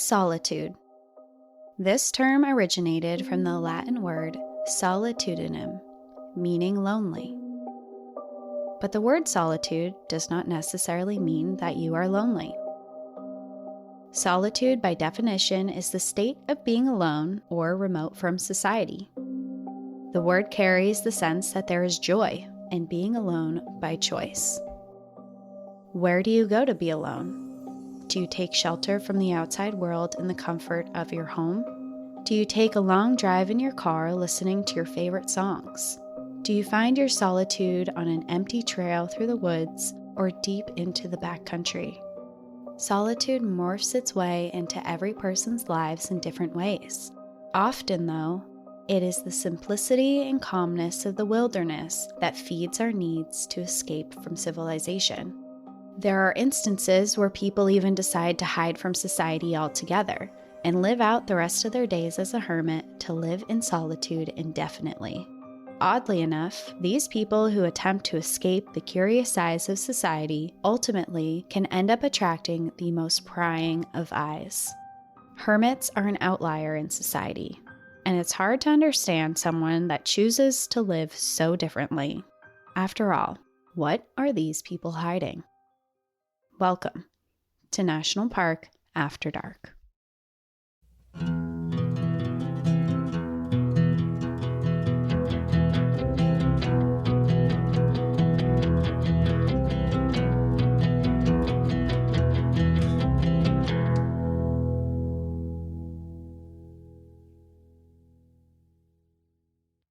Solitude. This term originated from the Latin word solitudinem, meaning lonely. But the word solitude does not necessarily mean that you are lonely. Solitude, by definition, is the state of being alone or remote from society. The word carries the sense that there is joy in being alone by choice. Where do you go to be alone? Do you take shelter from the outside world in the comfort of your home? Do you take a long drive in your car listening to your favorite songs? Do you find your solitude on an empty trail through the woods or deep into the backcountry? Solitude morphs its way into every person's lives in different ways. Often, though, it is the simplicity and calmness of the wilderness that feeds our needs to escape from civilization. There are instances where people even decide to hide from society altogether and live out the rest of their days as a hermit to live in solitude indefinitely. Oddly enough, these people who attempt to escape the curious eyes of society ultimately can end up attracting the most prying of eyes. Hermits are an outlier in society, and it's hard to understand someone that chooses to live so differently. After all, what are these people hiding? Welcome to National Park After Dark.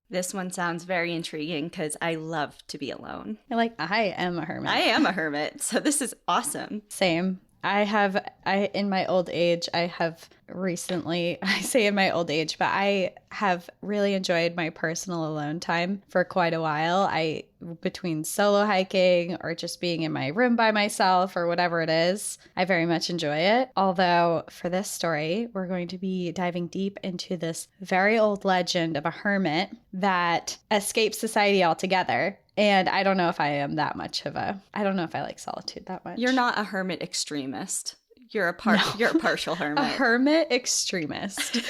This one sounds very intriguing because I love to be alone. I am a hermit. I am a hermit, so this is awesome. Same. In my old age, I have really enjoyed my personal alone time for quite a while. Between solo hiking or just being in my room by myself or whatever it is, I very much enjoy it. Although for this story, we're going to be diving deep into this very old legend of a hermit that escapes society altogether. And I don't know if I am that much I don't know if I like solitude that much. You're not a hermit extremist. You're a partial hermit. A hermit extremist.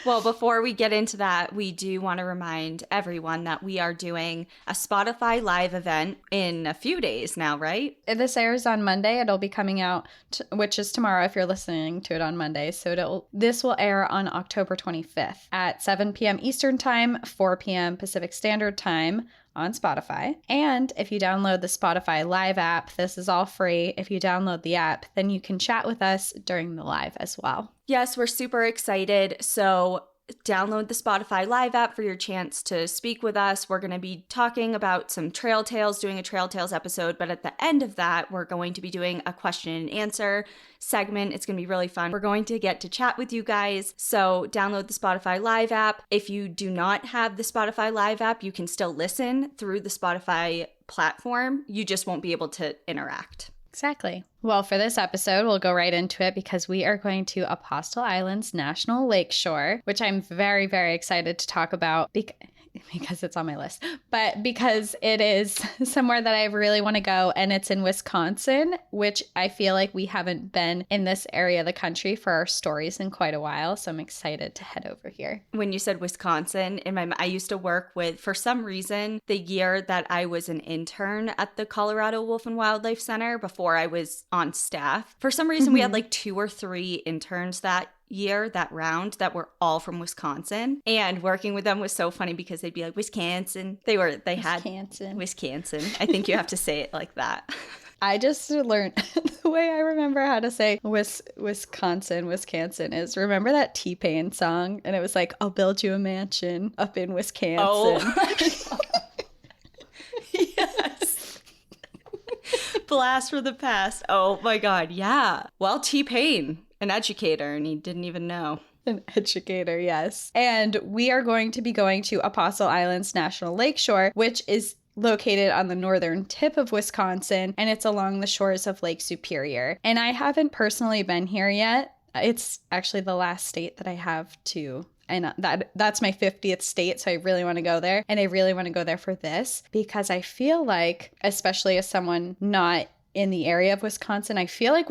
Well, before we get into that, we do want to remind everyone that we are doing a Spotify live event in a few days now, right? This airs on Monday. It'll be coming out, which is tomorrow if you're listening to it on Monday. So this will air on October 25th at 7 p.m. Eastern Time, 4 p.m. Pacific Standard Time on Spotify. And if you download the Spotify Live app, this is all free. If you download the app, then you can chat with us during the live as well. Yes, we're super excited. So download the Spotify Live app for your chance to speak with us. We're going to be talking about some Trail Tales, doing a Trail Tales episode, but at the end of that, we're going to be doing a question and answer segment. It's going to be really fun. We're going to get to chat with you guys. So download the Spotify Live app. If you do not have the Spotify Live app, you can still listen through the Spotify platform. You just won't be able to interact. Exactly. Well, for this episode, we'll go right into it because we are going to Apostle Island's National Lakeshore, which I'm very, very excited to talk about because it's on my list, but because it is somewhere that I really want to go, and it's in Wisconsin, which I feel like we haven't been in this area of the country for our stories in quite a while, so I'm excited to head over here. When you said Wisconsin, I used to work with, for some reason, the year that I was an intern at the Colorado Wolf and Wildlife Center before I was on staff, for some reason we had like 2 or 3 interns that round that were all from Wisconsin, and working with them was so funny because they'd be like Wisconsin. They had Wisconsin. I think you have to say it like that. I just learned the way I remember how to say Wisconsin is, remember that T-Pain song? And it was like, I'll build you a mansion up in Wisconsin. Oh. Yes. Blast for the past. Oh my God. Yeah. Well, T-Pain. An educator, and he didn't even know. An educator, yes. And we are going to be going to Apostle Island's National Lakeshore, which is located on the northern tip of Wisconsin, and it's along the shores of Lake Superior. And I haven't personally been here yet. It's actually the last state that I have to, and that's my 50th state, so I really want to go there. And I really want to go there for this because I feel like, especially as someone not in the area of Wisconsin, I feel like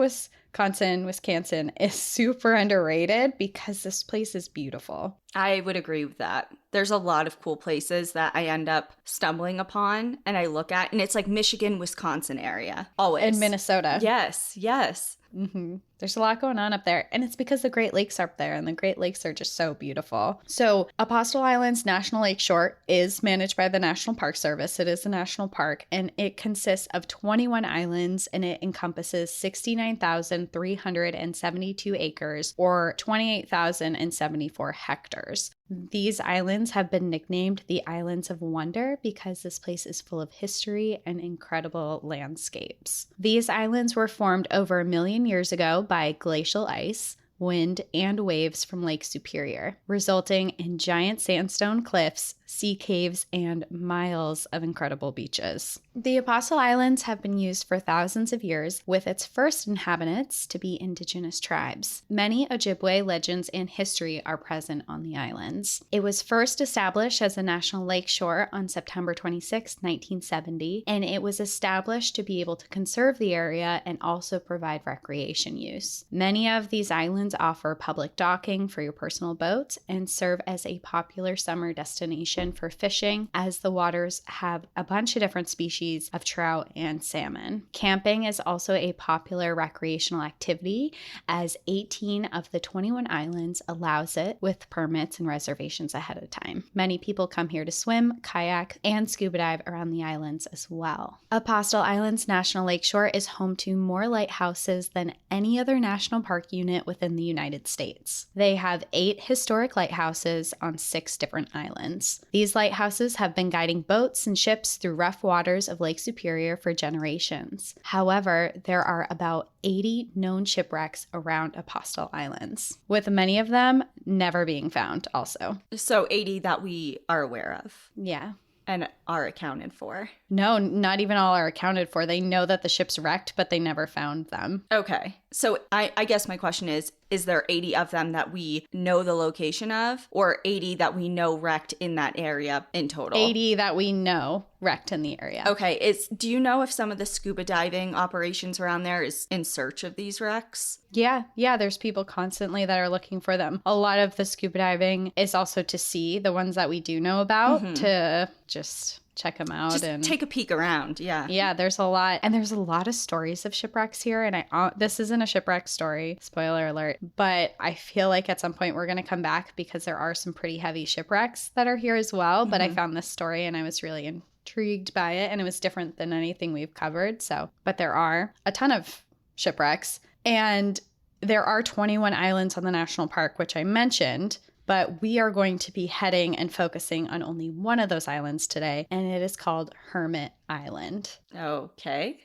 Wisconsin is super underrated because this place is beautiful. I would agree with that. There's a lot of cool places that I end up stumbling upon and I look at, and it's like Michigan, Wisconsin area. Always. And Minnesota. Yes, yes. Mm-hmm. There's a lot going on up there, and it's because the Great Lakes are up there, and the Great Lakes are just so beautiful. So Apostle Island's National Lakeshore is managed by the National Park Service. It is a national park, and it consists of 21 islands, and it encompasses 69,372 acres, or 28,074 hectares. These islands have been nicknamed the Islands of Wonder because this place is full of history and incredible landscapes. These islands were formed over 1 million years ago by glacial ice, wind, and waves from Lake Superior, resulting in giant sandstone cliffs, sea caves, and miles of incredible beaches. The Apostle Islands have been used for thousands of years, with its first inhabitants to be indigenous tribes. Many Ojibwe legends and history are present on the islands. It was first established as a national lakeshore on September 26, 1970, and it was established to be able to conserve the area and also provide recreation use. Many of these islands offer public docking for your personal boats and serve as a popular summer destination for fishing, as the waters have a bunch of different species of trout and salmon. Camping is also a popular recreational activity, as 18 of the 21 islands allows it with permits and reservations ahead of time. Many people come here to swim, kayak, and scuba dive around the islands as well. Apostle Islands National Lakeshore is home to more lighthouses than any other national park unit within the United States. They have 8 historic lighthouses on 6 different islands. These lighthouses have been guiding boats and ships through rough waters of Lake Superior for generations. However, there are about 80 known shipwrecks around Apostle Islands, with many of them never being found also. So 80 that we are aware of. Yeah. And are accounted for. No, not even all are accounted for. They know that the ships wrecked, but they never found them. Okay. So I guess my question is there 80 of them that we know the location of, or 80 that we know wrecked in that area in total? 80 that we know wrecked in the area. Okay. Do you know if some of the scuba diving operations around there is in search of these wrecks? Yeah. There's people constantly that are looking for them. A lot of the scuba diving is also to see the ones that we do know about, to just check them out. Just and take a peek around. Yeah, there's a lot, and there's a lot of stories of shipwrecks here, and this isn't a shipwreck story, spoiler alert, but I feel like at some point we're going to come back because there are some pretty heavy shipwrecks that are here as well. But I found this story and I was really intrigued by it, and it was different than anything we've covered. But there are a ton of shipwrecks, and there are 21 islands on the national park, which I mentioned. But we are going to be heading and focusing on only one of those islands today, and it is called Hermit Island. Okay.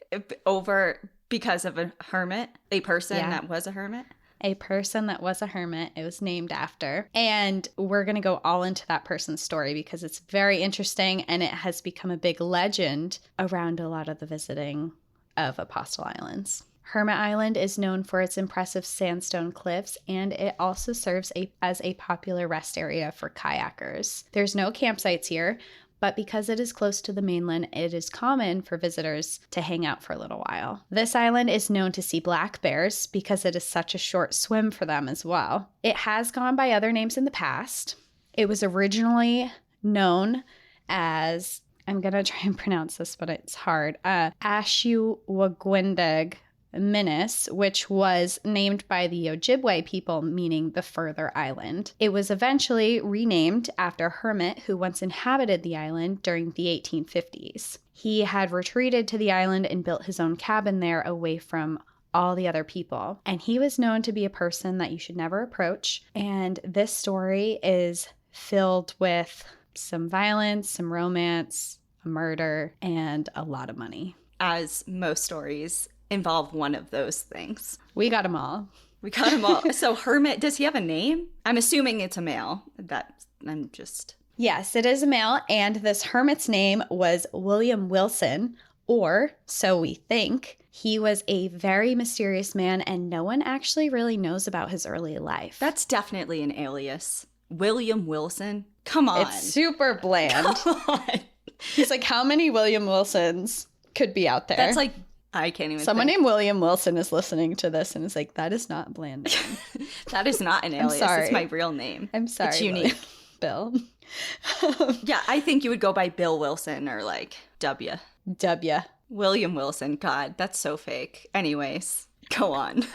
Because of a hermit? A person that was a hermit? A person that was a hermit. It was named after. And we're going to go all into that person's story because it's very interesting, and it has become a big legend around a lot of the visiting of Apostle Islands. Hermit Island is known for its impressive sandstone cliffs, and it also serves as a popular rest area for kayakers. There's no campsites here, but because it is close to the mainland, it is common for visitors to hang out for a little while. This island is known to see black bears because it is such a short swim for them as well. It has gone by other names in the past. It was originally known as, I'm going to try and pronounce this, but it's hard, Ashuwagwindag Minis, which was named by the Ojibwe people, meaning the further island. It was eventually renamed after Hermit, who once inhabited the island during the 1850s. He had retreated to the island and built his own cabin there away from all the other people. And he was known to be a person that you should never approach. And this story is filled with some violence, some romance, a murder, and a lot of money. As most stories involve one of those things. We got them all. So Hermit, does he have a name? I'm assuming it's a male. Yes, it is a male, and this hermit's name was William Wilson, or so we think. He was a very mysterious man, and no one actually really knows about his early life. That's definitely an alias. William Wilson? Come on. It's super bland. Come on. He's like, how many William Wilsons could be out there? That's like I can't even Someone think. named William Wilson is listening to this and is like, that is not bland. That is not an alias. sorry. It's my real name. I'm sorry. It's unique. Bill. Yeah, I think you would go by Bill Wilson or like W. W. William Wilson. God, that's so fake. Anyways, go on.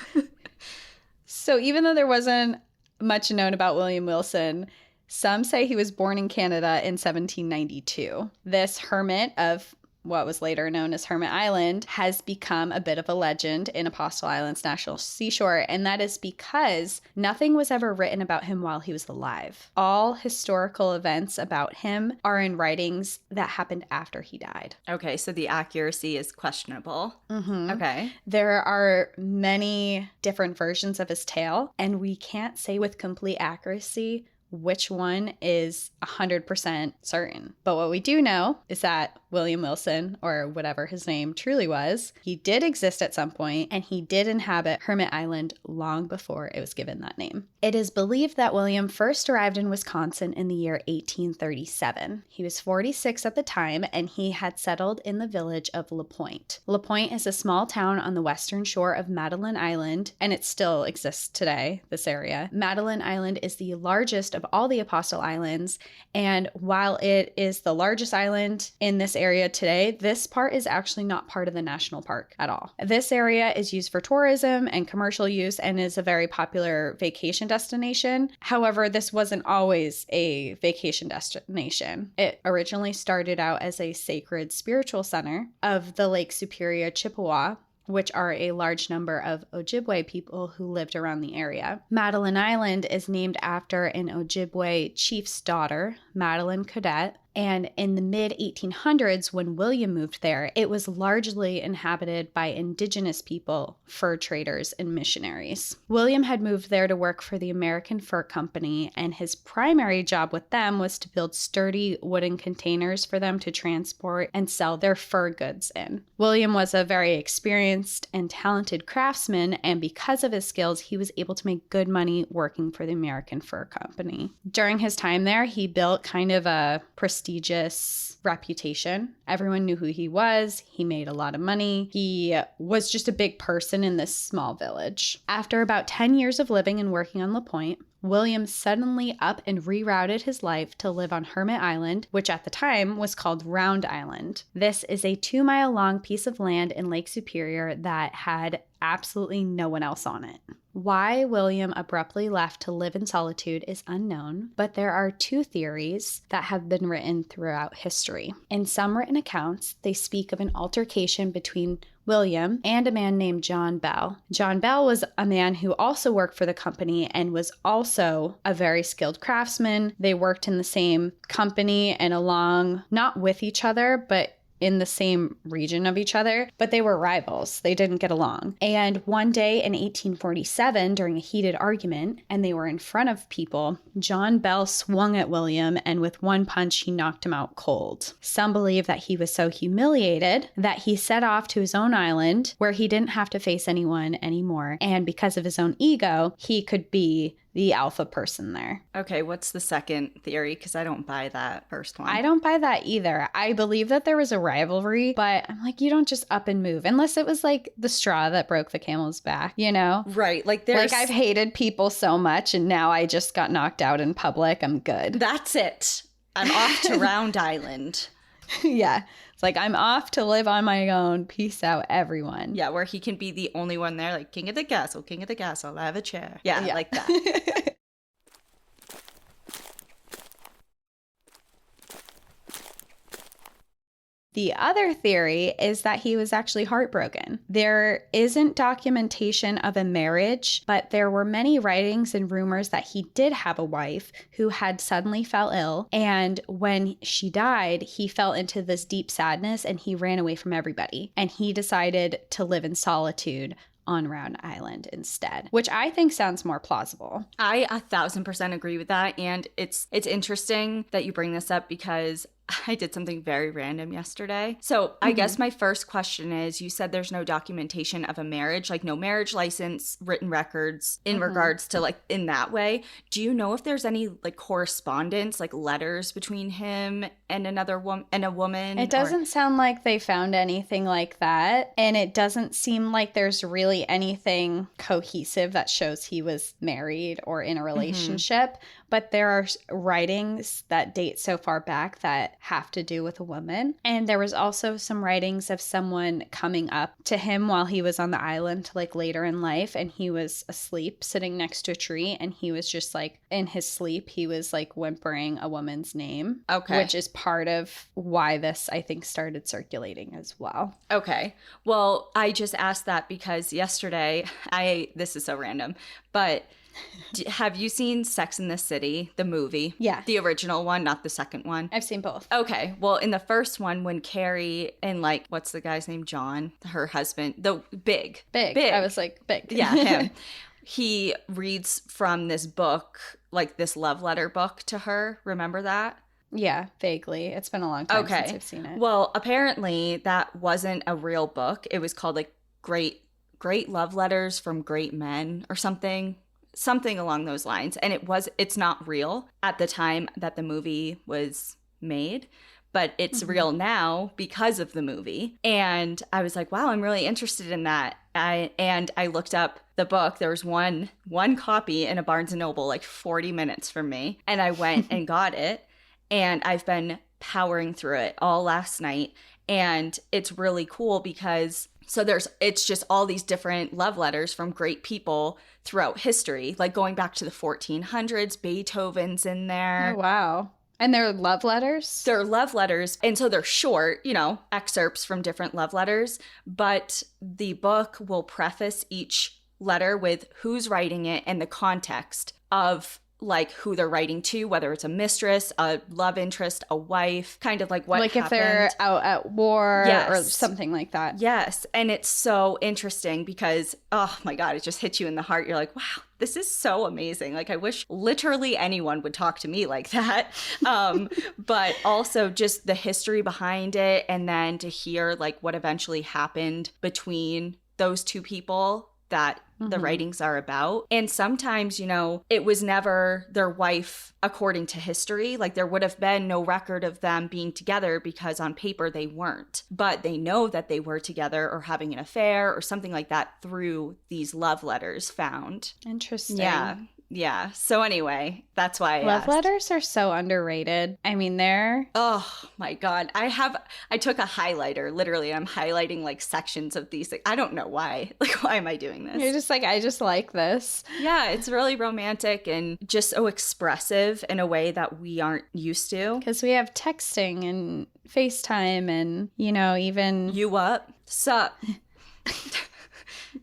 So even though there wasn't much known about William Wilson, some say he was born in Canada in 1792. This hermit of what was later known as Hermit Island has become a bit of a legend in Apostle Island's National Seashore, and that is because nothing was ever written about him while he was alive. All historical events about him are in writings that happened after he died. Okay, so the accuracy is questionable. Mm-hmm. Okay. There are many different versions of his tale, and we can't say with complete accuracy which one is 100% certain. But what we do know is that William Wilson, or whatever his name truly was, he did exist at some point, and he did inhabit Hermit Island long before it was given that name. It is believed that William first arrived in Wisconsin in the year 1837. He was 46 at the time, and he had settled in the village of LaPointe. LaPointe is a small town on the western shore of Madeline Island, and it still exists today, this area. Madeline Island is the largest of all the Apostle Islands, and while it is the largest island in this area today, this part is actually not part of the national park at all. This area is used for tourism and commercial use and is a very popular vacation destination. However, this wasn't always a vacation destination. It originally started out as a sacred spiritual center of the Lake Superior Chippewa, which are a large number of Ojibwe people who lived around the area. Madeline Island is named after an Ojibwe chief's daughter, Madeline Cadet, and in the mid-1800s, when William moved there, it was largely inhabited by indigenous people, fur traders, and missionaries. William had moved there to work for the American Fur Company, and his primary job with them was to build sturdy wooden containers for them to transport and sell their fur goods in. William was a very experienced and talented craftsman, and because of his skills, he was able to make good money working for the American Fur Company. During his time there, he built kind of a prestigious reputation. Everyone knew who he was. He made a lot of money. He was just a big person in this small village. After about 10 years of living and working on LaPointe, William suddenly up and rerouted his life to live on Hermit Island, which at the time was called Round Island. This is a 2-mile-long piece of land in Lake Superior that had absolutely no one else on it. Why William abruptly left to live in solitude is unknown, but there are 2 theories that have been written throughout history. In some written accounts, they speak of an altercation between William and a man named John Bell. John Bell was a man who also worked for the company and was also a very skilled craftsman. They worked in the same company and along, not with each other, but in the same region of each other, but they were rivals. They didn't get along. And one day in 1847, during a heated argument, and they were in front of people, John Bell swung at William, and with one punch, he knocked him out cold. Some believe that he was so humiliated that he set off to his own island where he didn't have to face anyone anymore. And because of his own ego, he could be the alpha person there. Okay, what's the second theory? Because I don't buy that first one. I don't buy that either. I believe that there was a rivalry, but I'm like, you don't just up and move unless it was like the straw that broke the camel's back, you know? Right. Like there's... Like I've hated people so much and now I just got knocked out in public. I'm good. That's it. I'm off to Round Island. Yeah. It's like, I'm off to live on my own. Peace out, everyone. Yeah, where he can be the only one there, like king of the castle, I have a chair. Yeah. Like that. The other theory is that he was actually heartbroken. There isn't documentation of a marriage, but there were many writings and rumors that he did have a wife who had suddenly fell ill. And when she died, he fell into this deep sadness and he ran away from everybody. And he decided to live in solitude on Round Island instead, which I think sounds more plausible. I 1,000% agree with that. And it's interesting that you bring this up because I did something very random yesterday. So I guess my first question is, you said there's no documentation of a marriage, like no marriage license, written records in regards to like in that way. Do you know if there's any like correspondence, like letters between him and another woman and a woman? It doesn't sound like they found anything like that. And it doesn't seem like there's really anything cohesive that shows he was married or in a relationship. But there are writings that date so far back that have to do with a woman. And there was also some writings of someone coming up to him while he was on the island, like later in life, and he was asleep sitting next to a tree, and he was just like in his sleep, he was like whimpering a woman's name. Okay. Which is part of why this, I think, started circulating as well. Okay. Well, I just asked that because yesterday, this is so random, but have you seen Sex and the City, the movie? Yeah. The original one, not the second one? I've seen both. Okay. Well, in the first one, when Carrie and like, what's the guy's name? John, her husband, the Big. I was like, Big. Yeah, him. He reads from this book, like this love letter book to her. Remember that? Yeah, vaguely. It's been a long time since I've seen it. Well, apparently that wasn't a real book. It was called like Great Love Letters from Great Men or something along those lines. And it's not real at the time that the movie was made, but it's real now because of the movie. And I was like, wow, I'm really interested in that. And I looked up the book. There was one copy in a Barnes & Noble, like 40 minutes from me. And I went and got it. And I've been powering through it all last night. And it's really cool because it's just all these different love letters from great people throughout history, like going back to the 1400s. Beethoven's in there. Oh, wow. And they're love letters? They're love letters. And so they're short, excerpts from different love letters. But the book will preface each letter with who's writing it and the context of like who they're writing to, whether it's a mistress, a love interest, a wife, kind of like what happened. If they're out at war or something like that. Yes. And it's so interesting because, oh my God, it just hits you in the heart. You're like, wow, this is so amazing. Like, I wish literally anyone would talk to me like that. But also just the history behind it. And then to hear like what eventually happened between those two people that the writings are about. And sometimes, it was never their wife according to history. Like there would have been no record of them being together because on paper they weren't. But they know that they were together or having an affair or something like that through these love letters found. Interesting. Yeah. So anyway, that's why I love asked. letters are so underrated. I mean, they're... Oh my God. I took a highlighter, literally. I'm highlighting like sections of these. I don't know why. Like, why am I doing this? You're just like, I just like this. Yeah, it's really romantic and just so expressive in a way that we aren't used to. Because we have texting and FaceTime and, even... You up? Sup?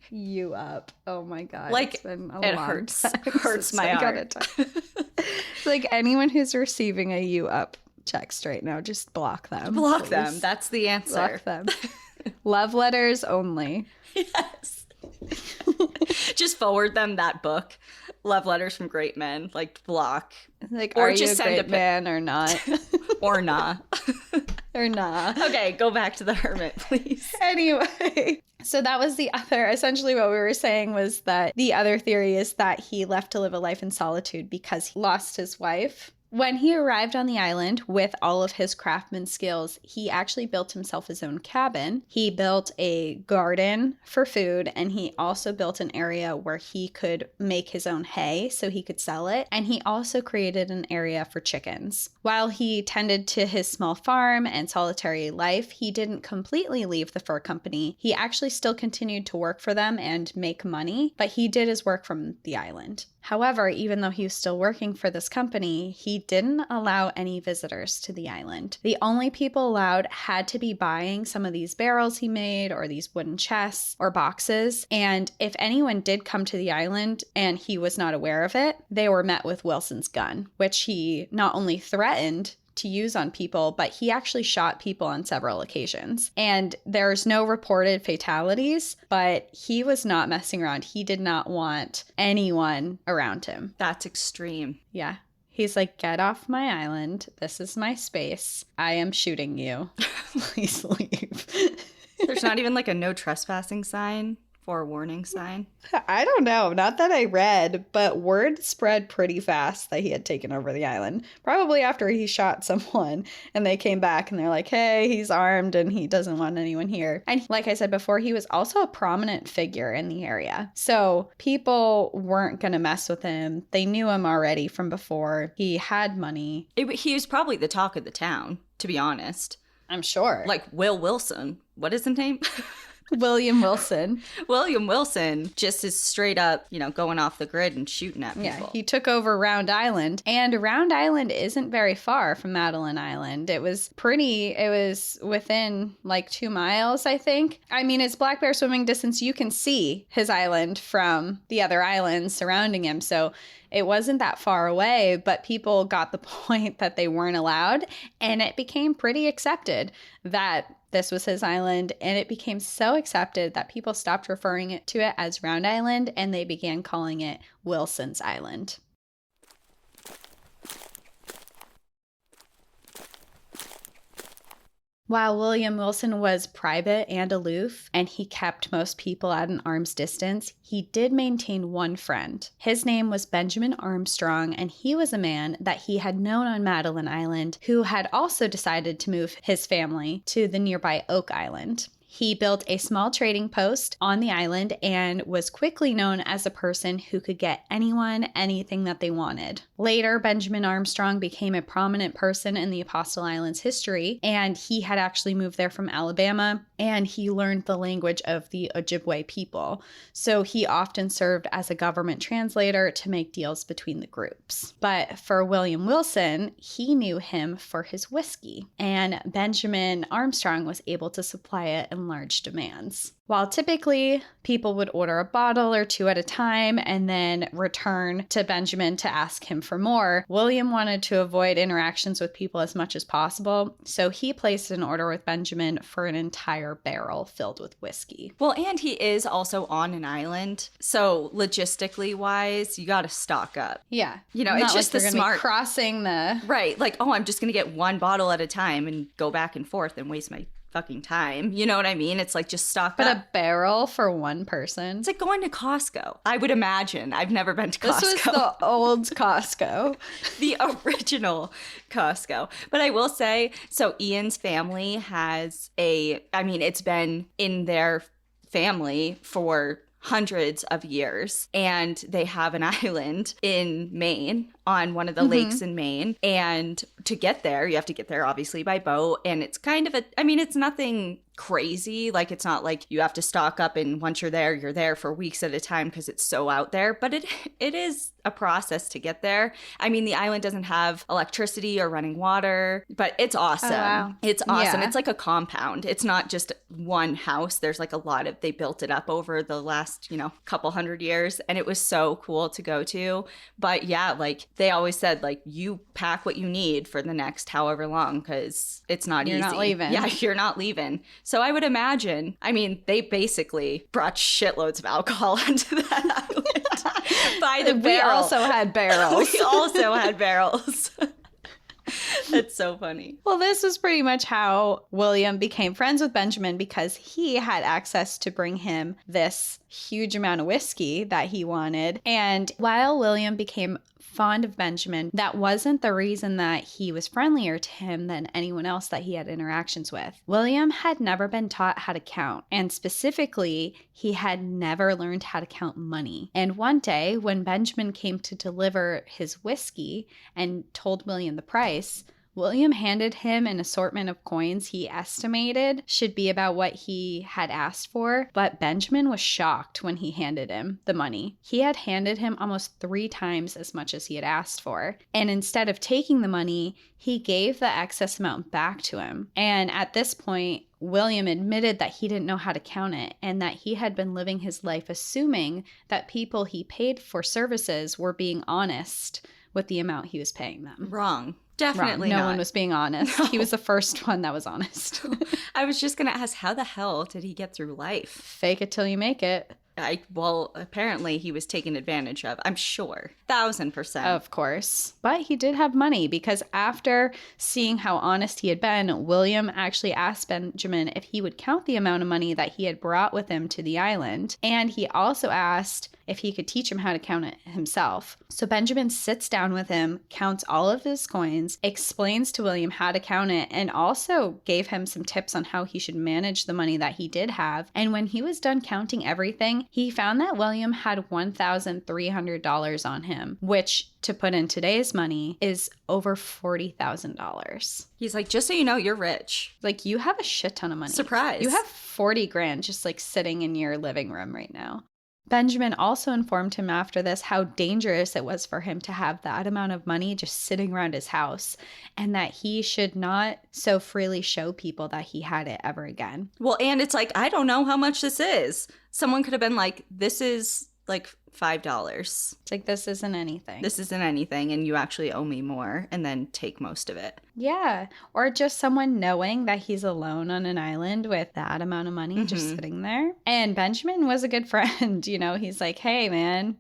You up. Oh my God. Like, it's been a it long hurts. time Hurts my heart. It's like anyone who's receiving a you up text right now, just block them. Block please. them. That's the answer. Block them. Love letters only. Yes. Just forward them that book, Love Letters from Great Men, like block. Like, or are just you a great man or not? Or nah. Or nah. Okay, go back to the Hermit, please. Anyway, so that was essentially what we were saying was that the other theory is that he left to live a life in solitude because he lost his wife. When he arrived on the island with all of his craftsman skills, he actually built himself his own cabin. He built a garden for food, and he also built an area where he could make his own hay so he could sell it. And he also created an area for chickens. While he tended to his small farm and solitary life, he didn't completely leave the fur company. He actually still continued to work for them and make money, but he did his work from the island. However, even though he was still working for this company, he didn't allow any visitors to the island. The only people allowed had to be buying some of these barrels he made or these wooden chests or boxes. And if anyone did come to the island and he was not aware of it, they were met with Wilson's gun, which he not only threatened to use on people, but he actually shot people on several occasions. And there's no reported fatalities, but he was not messing around. He did not want anyone around him. That's extreme. Yeah. He's like, get off my island. This is my space. I am shooting you. Please leave. There's not even like a no trespassing sign. Forewarning sign? I don't know. Not that I read, but word spread pretty fast that he had taken over the island. Probably after he shot someone and they came back and they're like, hey, he's armed and he doesn't want anyone here. And like I said before, he was also a prominent figure in the area. So people weren't going to mess with him. They knew him already from before. He had money. He was probably the talk of the town, to be honest. I'm sure. Like Will Wilson. What is his name? William Wilson. William Wilson just is straight up, going off the grid and shooting at people. Yeah, he took over Round Island. And Round Island isn't very far from Madeline Island. It was within like 2 miles, I think. I mean, it's black bear swimming distance. You can see his island from the other islands surrounding him. So it wasn't that far away, but people got the point that they weren't allowed. And it became pretty accepted that this was his island, and it became so accepted that people stopped referring to it as Round Island and they began calling it Wilson's Island. While William Wilson was private and aloof, and he kept most people at an arm's distance, he did maintain one friend. His name was Benjamin Armstrong, and he was a man that he had known on Madeline Island who had also decided to move his family to the nearby Oak Island. He built a small trading post on the island and was quickly known as a person who could get anyone anything that they wanted. Later, Benjamin Armstrong became a prominent person in the Apostle Islands history, and he had actually moved there from Alabama, and he learned the language of the Ojibwe people. So he often served as a government translator to make deals between the groups. But for William Wilson, he knew him for his whiskey, and Benjamin Armstrong was able to supply it in large demands. While typically people would order a bottle or 2 at a time and then return to Benjamin to ask him for more, William wanted to avoid interactions with people as much as possible, so he placed an order with Benjamin for an entire barrel filled with whiskey. Well, and he is also on an island, so logistically wise, you gotta stock up. Yeah. It's just like the smart be crossing the... Right, like, I'm just gonna get 1 bottle at a time and go back and forth and waste my fucking time. You know what I mean? It's like just stock up. But a barrel for one person? It's like going to Costco. I would imagine. I've never been to Costco. This was the old Costco. The original Costco. But I will say, so Ian's family has it's been in their family for hundreds of years, and they have an island in Maine, on one of the lakes in Maine, and to get there, you have to get there obviously by boat, and it's kind of it's nothing crazy, like it's not like you have to stock up and once you're there for weeks at a time because it's so out there, but it is a process to get there. The island doesn't have electricity or running water, but it's awesome. Oh, wow. It's awesome. Yeah. It's like a compound. It's not just one house. There's like a lot of, they built it up over the last, couple hundred years, and it was so cool to go to. But yeah, like they always said, like, you pack what you need for the next however long because it's not easy. You're not leaving. Yeah, you're not leaving. So I would imagine, they basically brought shitloads of alcohol onto that island by the barrel. We also had barrels. We also had barrels. That's so funny. Well, this was pretty much how William became friends with Benjamin, because he had access to bring him this huge amount of whiskey that he wanted. And while William became fond of Benjamin, that wasn't the reason that he was friendlier to him than anyone else that he had interactions with. William had never been taught how to count, and specifically, he had never learned how to count money. And one day, when Benjamin came to deliver his whiskey and told William the price, William handed him an assortment of coins he estimated should be about what he had asked for, but Benjamin was shocked when he handed him the money. He had handed him almost 3 times as much as he had asked for, and instead of taking the money, he gave the excess amount back to him. And at this point, William admitted that he didn't know how to count it, and that he had been living his life assuming that people he paid for services were being honest with the amount he was paying them. Wrong. Definitely Wrong. not. No one was being honest. No. He was the first one that was honest. I was just going to ask, how the hell did he get through life? Fake it till you make it. Well, apparently he was taken advantage of. I'm sure. 1,000%. Of course. But he did have money because after seeing how honest he had been, William actually asked Benjamin if he would count the amount of money that he had brought with him to the island. And he also asked if he could teach him how to count it himself. So Benjamin sits down with him, counts all of his coins, explains to William how to count it, and also gave him some tips on how he should manage the money that he did have. And when he was done counting everything, he found that William had $1,300 on him, which to put in today's money is over $40,000. He's like, just so you know, you're rich. Like, you have a shit ton of money. Surprise. You have 40 grand just like sitting in your living room right now. Benjamin also informed him after this how dangerous it was for him to have that amount of money just sitting around his house, and that he should not so freely show people that he had it ever again. Well, and it's like, I don't know how much this is. Someone could have been like, this is like $5. It's like, this isn't anything. This isn't anything, and you actually owe me more, and then take most of it. Yeah. Or just someone knowing that he's alone on an island with that amount of money just sitting there. And Benjamin was a good friend. You know, he's like, hey, man,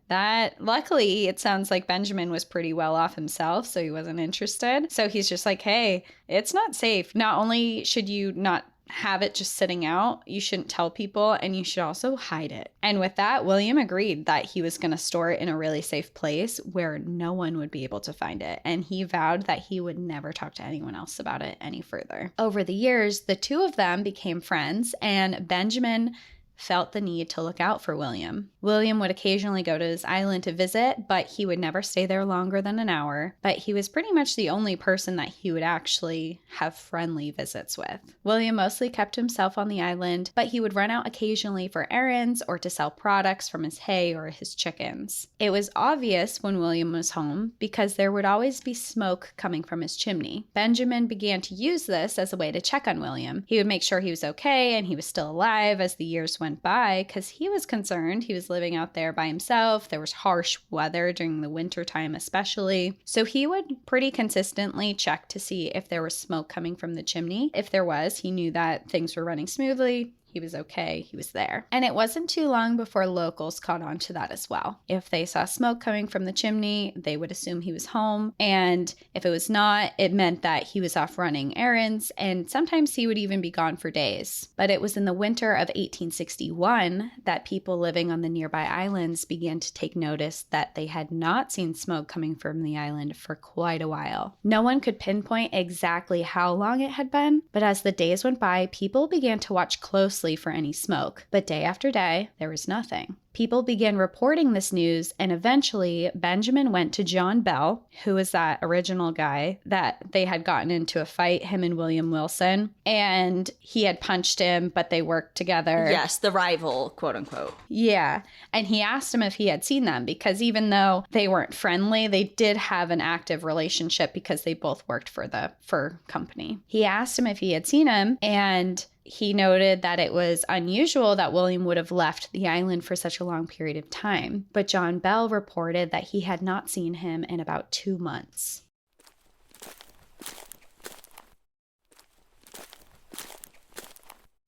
luckily, it sounds like Benjamin was pretty well off himself, so he wasn't interested. So he's just like, hey, it's not safe. Not only should you not have it just sitting out, you shouldn't tell people, and you should also hide it. And with that, William agreed that he was going to store it in a really safe place where no one would be able to find it, and he vowed that he would never talk to anyone else about it any further. Over the years, the two of them became friends, and Benjamin felt the need to look out for William. William would occasionally go to his island to visit, but he would never stay there longer than an hour. But he was pretty much the only person that he would actually have friendly visits with. William mostly kept himself on the island, but he would run out occasionally for errands or to sell products from his hay or his chickens. It was obvious when William was home because there would always be smoke coming from his chimney. Benjamin began to use this as a way to check on William. He would make sure he was okay and he was still alive as the years went by, because he was concerned. He was living out there by himself. There was harsh weather during the winter time especially. So he would pretty consistently check to see if there was smoke coming from the chimney. If there was, he knew that things were running smoothly. He was okay. He was there. And it wasn't too long before locals caught on to that as well. If they saw smoke coming from the chimney, they would assume he was home. And if it was not, it meant that he was off running errands. And sometimes he would even be gone for days. But it was in the winter of 1861 that people living on the nearby islands began to take notice that they had not seen smoke coming from the island for quite a while. No one could pinpoint exactly how long it had been, but as the days went by, people began to watch closely for any smoke, but day after day, there was nothing. People began reporting this news, and eventually Benjamin went to John Bell, who was that original guy that they had gotten into a fight, him and William Wilson, and he had punched him, but they worked together. Yes, the rival, quote unquote. Yeah, and he asked him if he had seen them, because even though they weren't friendly, they did have an active relationship because they both worked for the fur company. He asked him if he had seen him, and he noted that it was unusual that William would have left the island for such a long period of time, but John Bell reported that he had not seen him in about 2 months.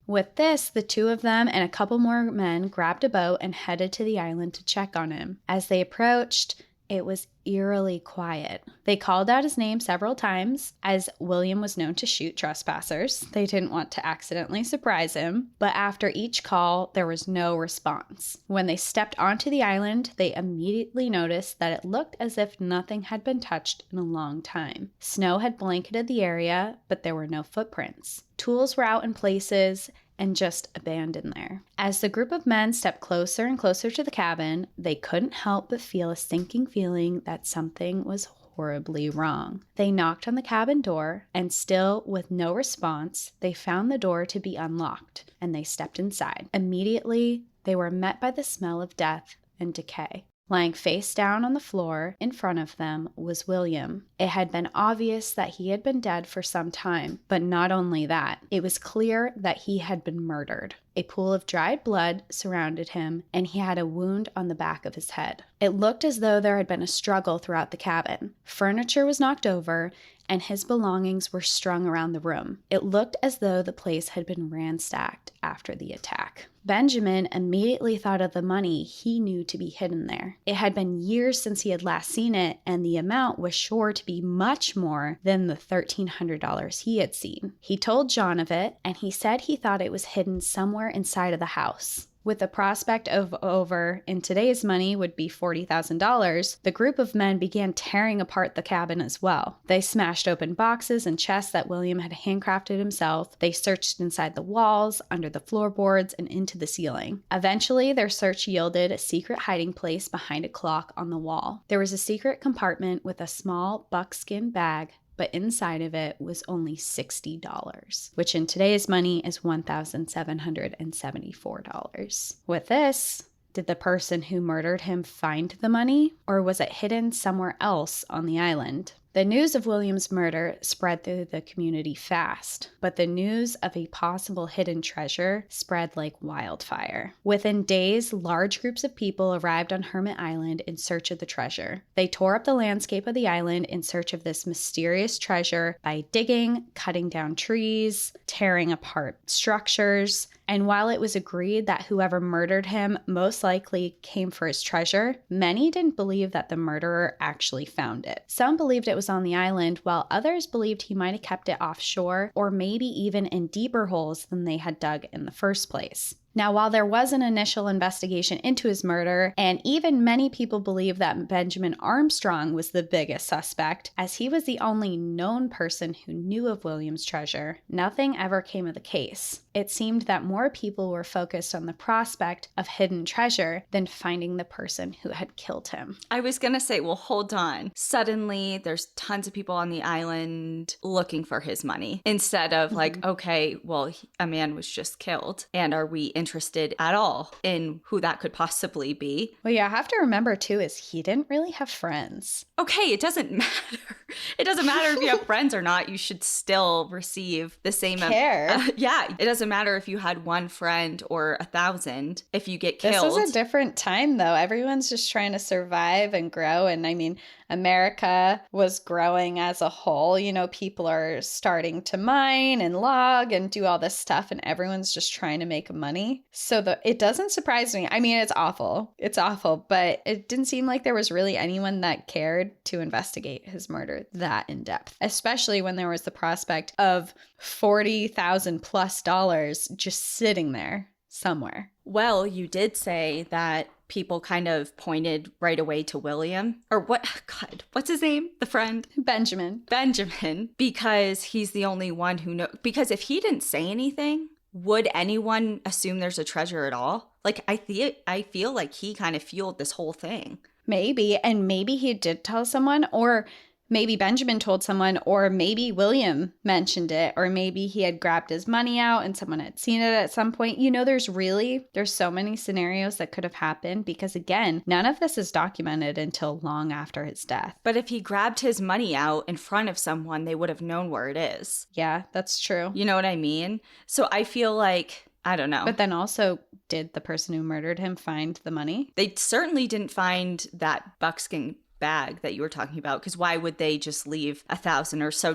With this, the two of them and a couple more men grabbed a boat and headed to the island to check on him. As they approached, it was eerily quiet. They called out his name several times, as William was known to shoot trespassers. They didn't want to accidentally surprise him, but after each call, there was no response. When they stepped onto the island, they immediately noticed that it looked as if nothing had been touched in a long time. Snow had blanketed the area, but there were no footprints. Tools were out in places and just abandoned there. As the group of men stepped closer and closer to the cabin, they couldn't help but feel a sinking feeling that something was horribly wrong. They knocked on the cabin door, and still with no response, they found the door to be unlocked, and they stepped inside. Immediately, they were met by the smell of death and decay. Lying face down on the floor in front of them was William. It had been obvious that he had been dead for some time, but not only that, it was clear that he had been murdered. A pool of dried blood surrounded him, and he had a wound on the back of his head. It looked as though there had been a struggle throughout the cabin. Furniture was knocked over, and his belongings were strung around the room. It looked as though the place had been ransacked after the attack. Benjamin immediately thought of the money he knew to be hidden there. It had been years since he had last seen it, and the amount was sure to be much more than the $1,300 he had seen. He told John of it, and he said he thought it was hidden somewhere inside of the house. With the prospect of over, in today's money, would be $40,000, the group of men began tearing apart the cabin as well. They smashed open boxes and chests that William had handcrafted himself. They searched inside the walls, under the floorboards, and into the ceiling. Eventually, their search yielded a secret hiding place behind a clock on the wall. There was a secret compartment with a small buckskin bag, but inside of it was only $60, which in today's money is $1,774. With this, did the person who murdered him find the money, or was it hidden somewhere else on the island? The news of William's murder spread through the community fast, but the news of a possible hidden treasure spread like wildfire. Within days, large groups of people arrived on Hermit Island in search of the treasure. They tore up the landscape of the island in search of this mysterious treasure by digging, cutting down trees, tearing apart structures, and while it was agreed that whoever murdered him most likely came for his treasure, many didn't believe that the murderer actually found it. Some believed it was on the island, while others believed he might have kept it offshore or maybe even in deeper holes than they had dug in the first place. Now, while there was an initial investigation into his murder, and even many people believe that Benjamin Armstrong was the biggest suspect, as he was the only known person who knew of William's treasure, nothing ever came of the case. It seemed that more people were focused on the prospect of hidden treasure than finding the person who had killed him. I was going to say, well, hold on. Suddenly, there's tons of people on the island looking for his money instead of like, okay, well, a man was just killed. And are we interested at all in who that could possibly be? Well, yeah, I have to remember too is he didn't really have friends. Okay, it doesn't matter. It doesn't matter if you have friends or not. You should still receive the same care. Yeah, it doesn't matter if you had one friend or 1,000. If you get killed, this was a different time though. Everyone's just trying to survive and grow, and I mean, America was growing as a whole. You know, people are starting to mine and log and do all this stuff, and everyone's just trying to make money. So it doesn't surprise me. I mean, it's awful. It's awful, but it didn't seem like there was really anyone that cared to investigate his murder that in depth, especially when there was the prospect of $40,000 plus just sitting there somewhere. Well, you did say that people kind of pointed right away to William, or what's his name? The friend? Benjamin, because he's the only one who knows. Because if he didn't say anything, would anyone assume there's a treasure at all? Like, I feel like he kind of fueled this whole thing. Maybe, and maybe he did tell someone, or maybe Benjamin told someone, or maybe William mentioned it, or maybe he had grabbed his money out and someone had seen it at some point. You know, there's so many scenarios that could have happened because, again, none of this is documented until long after his death. But if he grabbed his money out in front of someone, they would have known where it is. Yeah, that's true. You know what I mean? So I feel like, I don't know. But then also, did the person who murdered him find the money? They certainly didn't find that buckskin bag that you were talking about, because why would they just leave $1,000 or so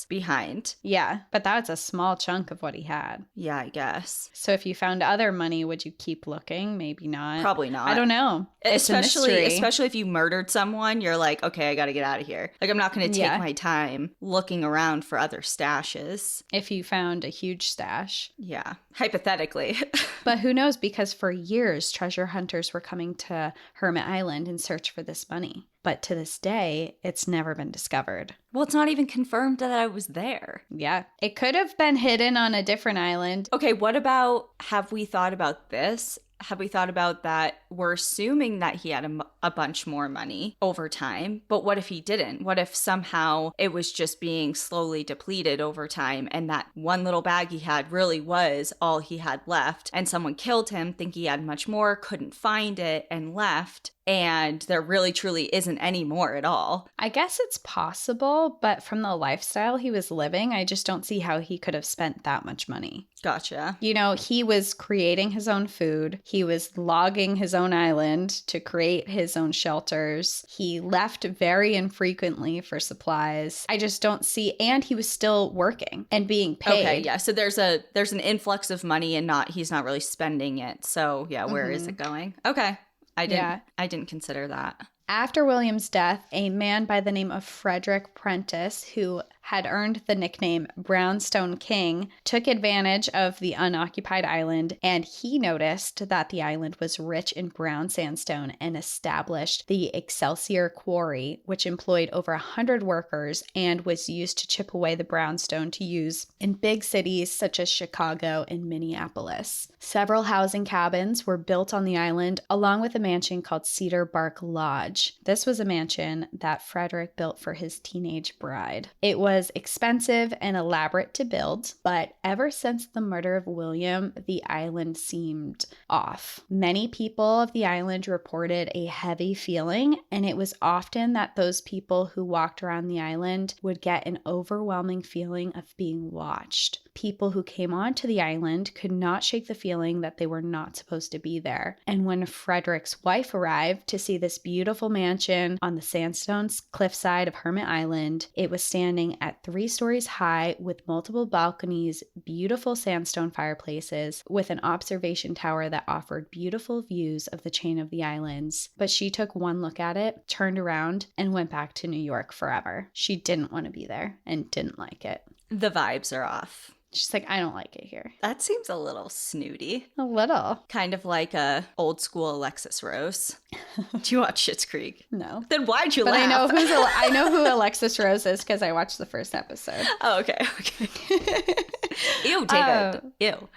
behind? Yeah, but that's a small chunk of what he had. Yeah, I guess. So if you found other money, would you keep looking? Maybe not. Probably not. I don't know. Especially if you murdered someone, you're like, okay, I got to get out of here. Like, I'm not going to take my time looking around for other stashes. If you found a huge stash. Yeah, hypothetically. But who knows? Because for years, treasure hunters were coming to Hermit Island in search for this money. But to this day, it's never been discovered. Well, it's not even confirmed that I was there. Yeah. It could have been hidden on a different island. Okay, what about, have we thought about this? Have we thought about that? We're assuming that he had a bunch more money over time, but what if he didn't? What if somehow it was just being slowly depleted over time, and that one little bag he had really was all he had left, and someone killed him, think he had much more, couldn't find it, and left, and there really truly isn't any more at all. I guess it's possible, but from the lifestyle he was living, I just don't see how he could have spent that much money. Gotcha. You know, he was creating his own food. He was logging his own island to create his own shelters. He left very infrequently for supplies. I just don't see, and he was still working and being paid. Okay, yeah. So there's an influx of money and he's not really spending it. So yeah, where is it going? Okay. I didn't consider that. After William's death, a man by the name of Frederick Prentice, who had earned the nickname Brownstone King, took advantage of the unoccupied island, and he noticed that the island was rich in brown sandstone and established the Excelsior Quarry, which employed over 100 workers and was used to chip away the brownstone to use in big cities such as Chicago and Minneapolis. Several housing cabins were built on the island, along with a mansion called Cedar Bark Lodge. This was a mansion that Frederick built for his teenage bride. It was expensive and elaborate to build, but ever since the murder of William, the island seemed off. Many people of the island reported a heavy feeling, and it was often that those people who walked around the island would get an overwhelming feeling of being watched. People who came onto the island could not shake the feeling that they were not supposed to be there. And when Frederick's wife arrived to see this beautiful mansion on the sandstone cliffside of Hermit Island, it was standing at 3 stories high with multiple balconies, beautiful sandstone fireplaces, with an observation tower that offered beautiful views of the chain of the islands. But she took one look at it, turned around, and went back to New York forever. She didn't want to be there and didn't like it. The vibes are off. She's like, I don't like it here. That seems a little snooty. A little. Kind of like a old school Alexis Rose. Do you watch Schitt's Creek? No. Then why'd you but laugh? I know who Alexis Rose is because I watched the first episode. Oh, okay. Ew, David. Ew.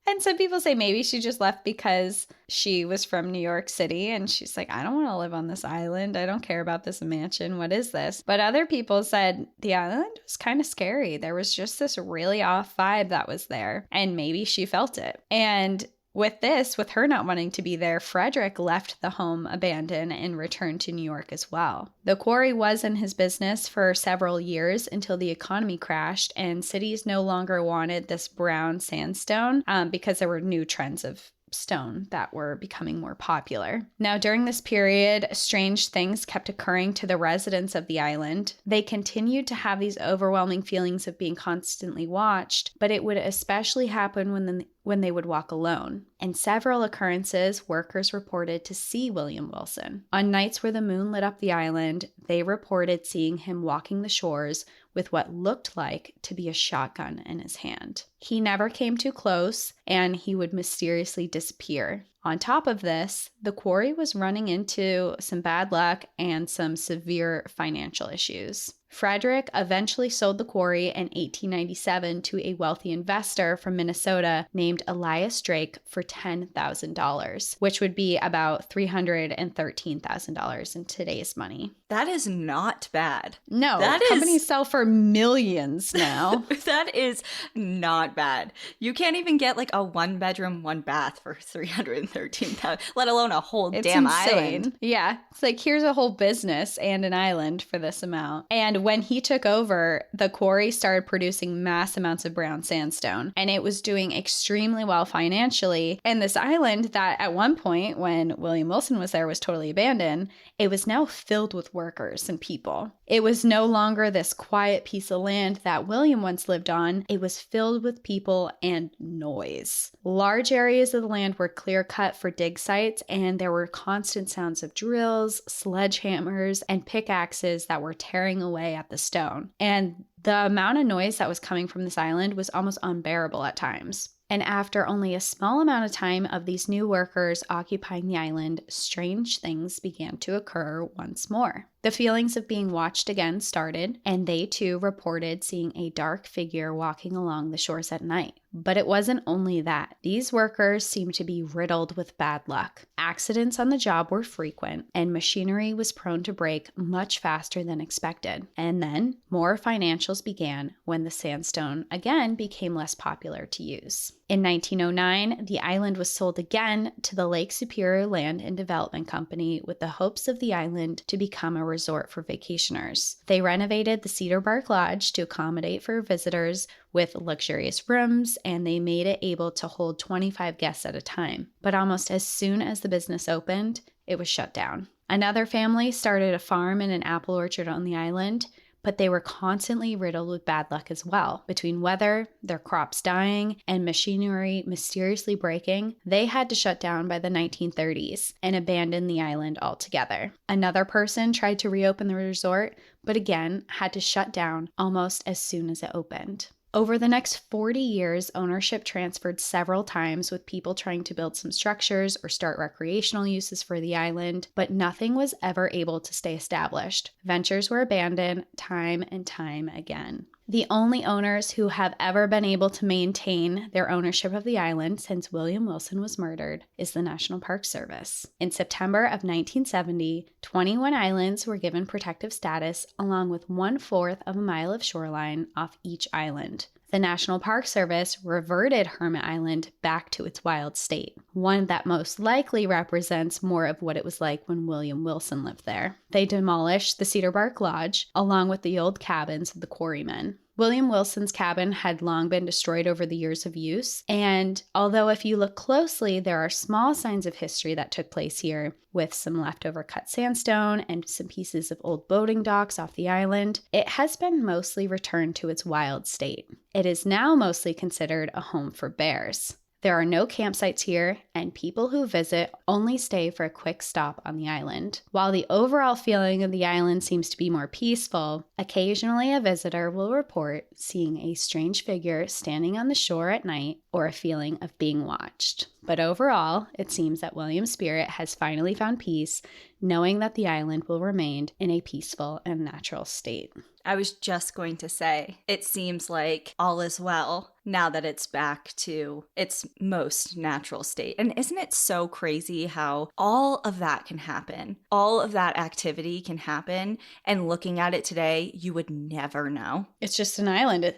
And some people say maybe she just left because she was from New York City and she's like, I don't want to live on this island. I don't care about this mansion. What is this? But other people said the island was kind of scary. There was just this really off vibe that was there. And maybe she felt it. And with her not wanting to be there, Frederick left the home abandoned and returned to New York as well. The quarry was in his business for several years until the economy crashed and cities no longer wanted this brown sandstone because there were new trends of stone that were becoming more popular. Now, during this period, strange things kept occurring to the residents of the island. They continued to have these overwhelming feelings of being constantly watched, but it would especially happen when they would walk alone. In several occurrences, workers reported to see William Wilson. On nights where the moon lit up the island, they reported seeing him walking the shores with what looked like to be a shotgun in his hand. He never came too close, and he would mysteriously disappear. On top of this, the quarry was running into some bad luck and some severe financial issues. Frederick eventually sold the quarry in 1897 to a wealthy investor from Minnesota named Elias Drake for $10,000, which would be about $313,000 in today's money. That is not bad. No, companies sell for millions now. That is not bad. You can't even get like a 1-bedroom, 1-bath for $313,000, let alone a whole damn island. Yeah, it's like here's a whole business and an island for this amount. And when he took over, the quarry started producing mass amounts of brown sandstone, and it was doing extremely well financially. And this island that at one point, when William Wilson was there, was totally abandoned, it was now filled with workers and people. It was no longer this quiet piece of land that William once lived on. It was filled with people and noise. Large areas of the land were clear cut for dig sites, and there were constant sounds of drills, sledgehammers, and pickaxes that were tearing away at the stone. And the amount of noise that was coming from this island was almost unbearable at times. And after only a small amount of time of these new workers occupying the island, strange things began to occur once more. The feelings of being watched again started, and they too reported seeing a dark figure walking along the shores at night. But it wasn't only that. These workers seemed to be riddled with bad luck. Accidents on the job were frequent, and machinery was prone to break much faster than expected. And then more financials began when the sandstone again became less popular to use. In 1909, the island was sold again to the Lake Superior Land and Development Company with the hopes of the island to become a resort for vacationers. They renovated the Cedar Bark Lodge to accommodate for visitors with luxurious rooms, and they made it able to hold 25 guests at a time. But almost as soon as the business opened, it was shut down. Another family started a farm and an apple orchard on the island, but they were constantly riddled with bad luck as well. Between weather, their crops dying, and machinery mysteriously breaking, they had to shut down by the 1930s and abandon the island altogether. Another person tried to reopen the resort, but again had to shut down almost as soon as it opened. Over the next 40 years, ownership transferred several times with people trying to build some structures or start recreational uses for the island, but nothing was ever able to stay established. Ventures were abandoned time and time again. The only owners who have ever been able to maintain their ownership of the island since William Wilson was murdered is the National Park Service. In September of 1970, 21 islands were given protective status along with 1/4 of a mile of shoreline off each island. The National Park Service reverted Hermit Island back to its wild state, one that most likely represents more of what it was like when William Wilson lived there. They demolished the Cedar Bark Lodge along with the old cabins of the quarrymen. William Wilson's cabin had long been destroyed over the years of use, and although if you look closely, there are small signs of history that took place here, with some leftover cut sandstone and some pieces of old boating docks off the island, it has been mostly returned to its wild state. It is now mostly considered a home for bears. There are no campsites here, and people who visit only stay for a quick stop on the island. While the overall feeling of the island seems to be more peaceful, occasionally a visitor will report seeing a strange figure standing on the shore at night or a feeling of being watched. But overall, it seems that William's spirit has finally found peace, knowing that the island will remain in a peaceful and natural state. I was just going to say, it seems like all is well now that it's back to its most natural state. And isn't it so crazy how all of that can happen? All of that activity can happen. And looking at it today, you would never know. It's just an island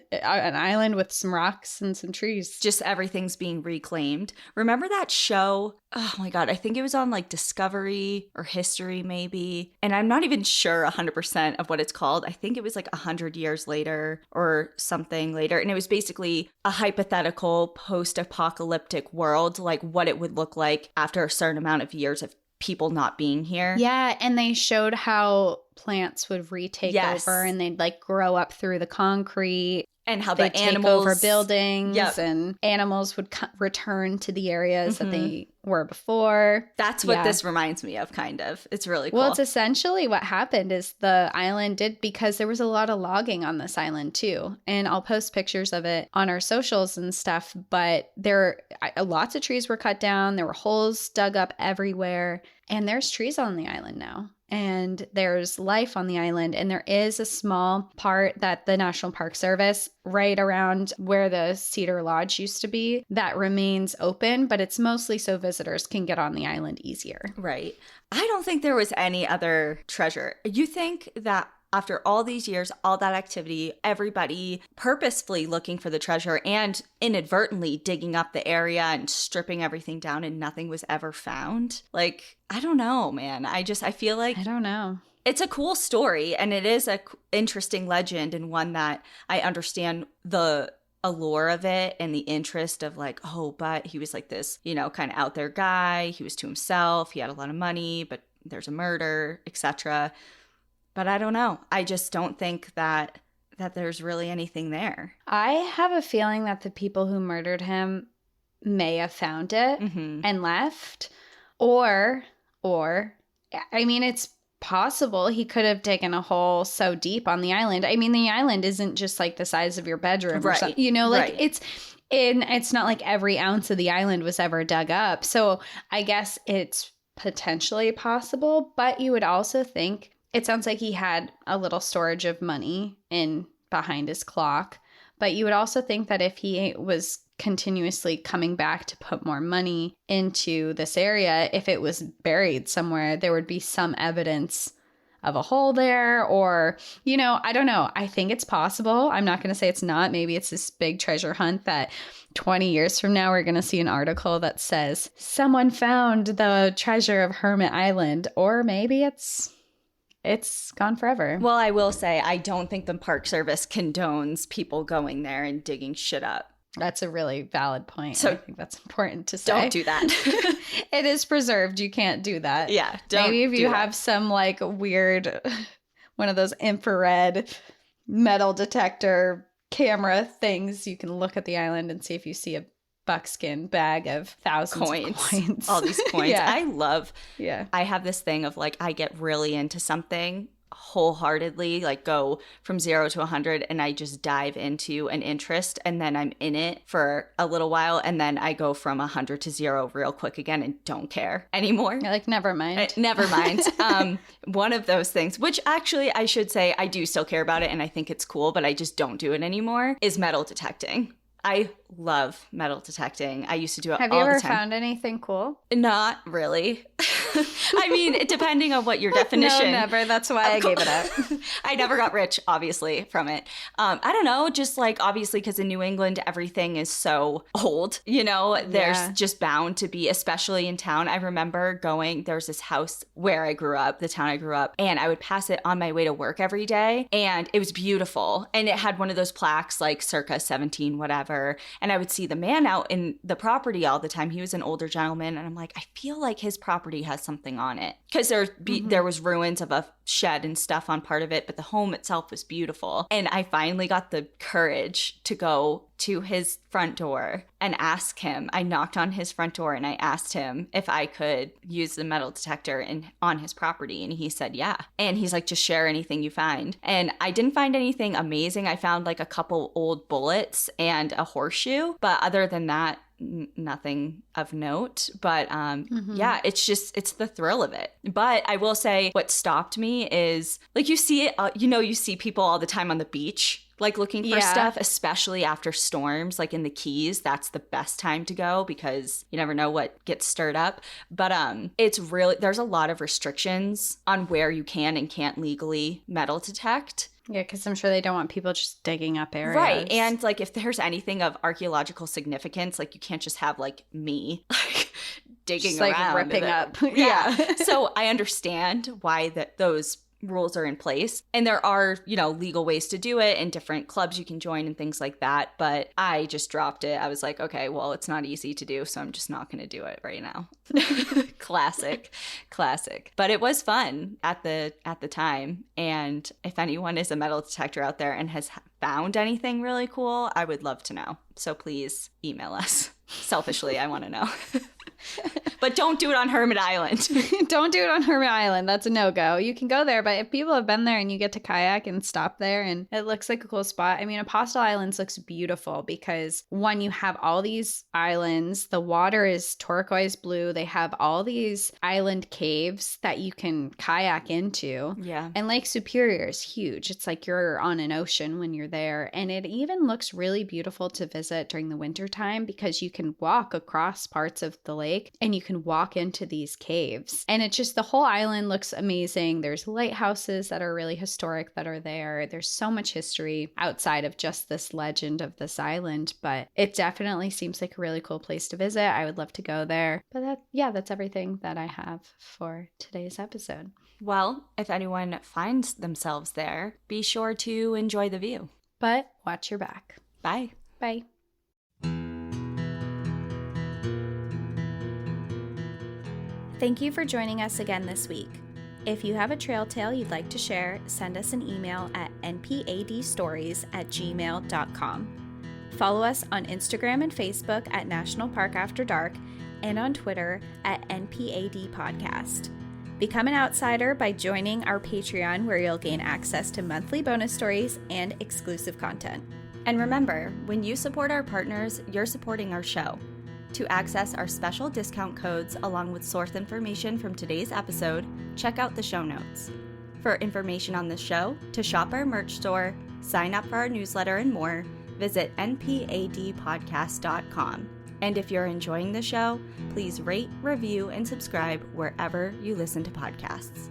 with some rocks and some trees. Just everything's being reclaimed. Remember that show? Oh my God, I think it was on like Discovery or History maybe. And I'm not even sure 100% of what it's called. I think it was like 100 years later or something later. And it was basically a hypothetical post-apocalyptic world, like what it would look like after a certain amount of years of people not being here. Yeah, and they showed how plants would retake over and they'd like grow up through the concrete. And how they'd the animals take over buildings and animals would return to the areas that they were before. That's what this reminds me of, kind of. It's really cool. Well, it's essentially what happened is the island did, because there was a lot of logging on this island too. And I'll post pictures of it on our socials and stuff. But lots of trees were cut down. There were holes dug up everywhere. And there's trees on the island now. And there's life on the island, and there is a small part that the National Park Service, right around where the Cedar Lodge used to be, that remains open, but it's mostly so visitors can get on the island easier. Right. I don't think there was any other treasure. You think that after all these years, all that activity, everybody purposefully looking for the treasure and inadvertently digging up the area and stripping everything down and nothing was ever found? Like, I don't know, man. I feel like... I don't know. It's a cool story, and it is a interesting legend, and one that I understand the allure of it and the interest of like, oh, but he was like this, kind of out there guy. He was to himself. He had a lot of money, but there's a murder, etc. But I don't know. I just don't think that there's really anything there. I have a feeling that the people who murdered him may have found it and left. Or, I mean, it's possible he could have taken a hole so deep on the island. I mean, the island isn't just like the size of your bedroom or something. It's not like every ounce of the island was ever dug up. So I guess it's potentially possible, but you would also think, it sounds like he had a little storage of money behind his clock, but you would also think that if he was continuously coming back to put more money into this area, if it was buried somewhere, there would be some evidence of a hole there, or, I don't know. I think it's possible. I'm not going to say it's not. Maybe it's this big treasure hunt that 20 years from now, we're going to see an article that says someone found the treasure of Hermit Island, or maybe it's gone forever. Well, I will say, I don't think the Park Service condones people going there and digging shit up. That's a really valid point. So I think that's important to say. Don't do that. It is preserved. You can't do that. Yeah. Maybe if you have some like weird, one of those infrared metal detector camera things, you can look at the island and see if you see a buckskin bag of thousands of coins. All these coins. Yeah. I have this thing of like, I get really into something wholeheartedly, like go from 0 to 100, and I just dive into an interest, and then I'm in it for a little while, and then I go from 100 to 0 real quick again and don't care anymore. You're like, never mind. Never mind. One of those things, which actually I should say I do still care about it and I think it's cool, but I just don't do it anymore, is metal detecting. I love metal detecting. I used to do it all the time. Have you ever found anything cool? Not really. I mean, depending on what your definition. No, never. That's why I gave it up. I never got rich, obviously, from it. I don't know, just like obviously because in New England, everything is so old, there's just bound to be, especially in town. I remember there's this house where I grew up, the town I grew up, and I would pass it on my way to work every day. And it was beautiful. And it had one of those plaques like circa 17, whatever. And I would see the man out in the property all the time. He was an older gentleman. And I'm like, I feel like his property has something on it. Because there was ruins of a shed and stuff on part of it, but the home itself was beautiful. And I finally got the courage to go to his front door and ask him. I knocked on his front door and I asked him if I could use the metal detector on his property. And he said, yeah. And he's like, just share anything you find. And I didn't find anything amazing. I found like a couple old bullets and a horseshoe. But other than that, nothing of note. But yeah, it's the thrill of it. But I will say what stopped me is like you see it, you see people all the time on the beach like looking for stuff, especially after storms, like in the Keys. That's the best time to go because you never know what gets stirred up. But it's really, there's a lot of restrictions on where you can and can't legally metal detect. Yeah, because I'm sure they don't want people just digging up areas. Right. And like if there's anything of archaeological significance, like you can't just have like me like digging just, around. Like ripping up. Yeah. So I understand why those rules are in place. And there are, legal ways to do it and different clubs you can join and things like that. But I just dropped it. I was like, okay, well, it's not easy to do, so I'm just not going to do it right now. Classic. But it was fun at the time. And if anyone is a metal detector out there and has found anything really cool, I would love to know. So please email us. Selfishly, I want to know. But don't do it on Hermit Island. Don't do it on Hermit Island. That's a no-go. You can go there, but if people have been there and you get to kayak and stop there and it looks like a cool spot. I mean, Apostle Islands looks beautiful because one, you have all these islands. The water is turquoise blue. They have all these island caves that you can kayak into. Yeah. And Lake Superior is huge. It's like you're on an ocean when you're there. And it even looks really beautiful to visit during the wintertime because you can walk across parts of the lake and you can walk into these caves. And it's just the whole island looks amazing. There's lighthouses that are really historic that are there. There's so much history outside of just this legend of this island, but it definitely seems like a really cool place to visit. I would love to go there. But that's everything that I have for today's episode. Well, if anyone finds themselves there, be sure to enjoy the view. But watch your back. Bye. Bye. Thank you for joining us again this week. If you have a trail tale you'd like to share, send us an email at npadstories@gmail.com. Follow us on Instagram and Facebook at National Park After Dark and on Twitter at NPAD Podcast. Become an outsider by joining our Patreon, where you'll gain access to monthly bonus stories and exclusive content. And remember, when you support our partners, you're supporting our show. To access our special discount codes along with source information from today's episode, check out the show notes. For information on the show, to shop our merch store, sign up for our newsletter, and more, visit npadpodcast.com. And if you're enjoying the show, please rate, review, and subscribe wherever you listen to podcasts.